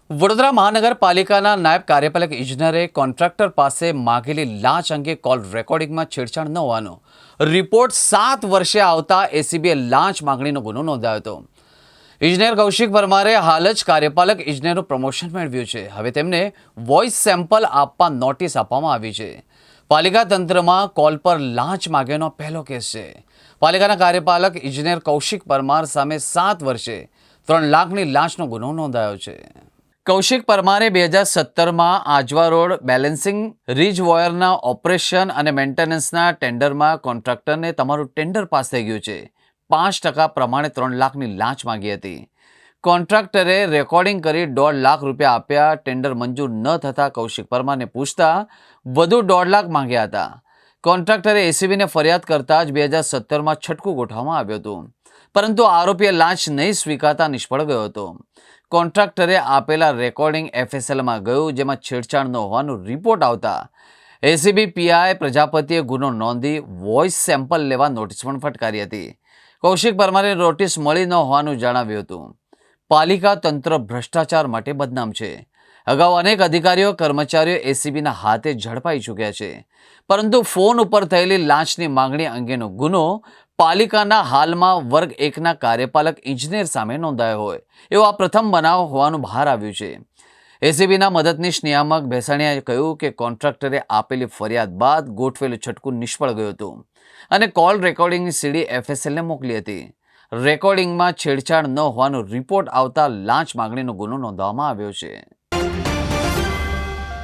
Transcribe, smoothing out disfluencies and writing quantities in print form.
વડોદરા મહાનગરપાલિકાના નાયબ કાર્યપાલક ઇજનેરે કોન્ટ્રાક્ટર પાસે માગેલી લાંચ અંગે કોલ રેકોર્ડિંગમાં છેડછાડ ન હોવાનો રિપોર્ટ 7 વર્ષે આવતા એસીબીએ લાંચ માંગણીનો ગુનો નોંધાયો હતો। ઇજનેર કૌશિક પરમારે હાલ જ કાર્યપાલક ઇજનેરનું પ્રમોશન મેળવ્યું છે। હવે તેમને વોઇસ સેમ્પલ આપવા નોટિસ આપવામાં આવી છે। પાલિકા તંત્રમાં કોલ પર લાંચ માગ્યાનો પહેલો કેસ છે। પાલિકાના કાર્યપાલક ઇજનેર કૌશિક પરમાર સામે 7 વર્ષે 3 લાખની લાંચનો ગુનો નોંધાયો છે। કૌશિક પરમારે 2017માં આજવા રોડ બેલેન્સિંગ રીઝવોયરના ઓપરેશન અને મેન્ટેનન્સના ટેન્ડરમાં કોન્ટ્રાક્ટરને તમારું ટેન્ડર પાસ થઈ ગયું છે 5% પ્રમાણે 3 લાખની લાંચ માંગી હતી। કોન્ટ્રાક્ટરે રેકોર્ડિંગ કરી 1.5 લાખ રૂપિયા આપ્યા। ટેન્ડર મંજૂર ન થતાં કૌશિક પરમારને પૂછતા વધુ 1.5 લાખ માંગ્યા હતા। કોન્ટ્રાક્ટરે એસીબીને ફરિયાદ કરતા જ 2017માં છટકું ગોઠવવામાં આવ્યું હતું, પરંતુ આરોપીએ લાંચ નહીં સ્વીકારતા નિષ્ફળ ગયો હતો। કોન્ટ્રાક્ટરે આપેલા રેકોર્ડિંગ એફએસએલમાં ગયું, જેમાં છેડછાડ ન હોવાનું રિપોર્ટ આવતા એસીબી પીઆઈ પ્રજાપતિએ ગુનો નોંધી વોઇસ સેમ્પલ લેવા નોટિસ પણ ફટકારી હતી। કૌશિક પરમારે નોટિસ મળી ન હોવાનું જણાવ્યું હતું। પાલિકા તંત્ર ભ્રષ્ટાચાર માટે બદનામ છે। અગાઉ અનેક અધિકારીઓ કર્મચારીઓ એસીબીના હાથે ઝડપાઈ ચૂક્યા છે, પરંતુ ફોન ઉપર થયેલી લાંચની માંગણી અંગેનો ગુનો પાલિકાના હાલમાં વર્ગ 1ના કાર્યપાલક ઇજનેર સામે નોંધાયો હોય એવો આ પ્રથમ બનાવ હોવાનું બહાર આવ્યું છે। એસીબીના મદદનીશ નિયામક ભેસાણીયાએ કહ્યું કે કોન્ટ્રાક્ટરે આપેલી ફરિયાદ બાદ ગોઠવેલું છટકું નિષ્ફળ ગયું હતું અને કોલ રેકોર્ડિંગની સીડી એફએસએલને મોકલી હતી। રેકોર્ડિંગમાં છેડછાડ ન હોવાનો રિપોર્ટ આવતા લાંચ માંગણીનો ગુનો નોંધવામાં આવ્યો છે।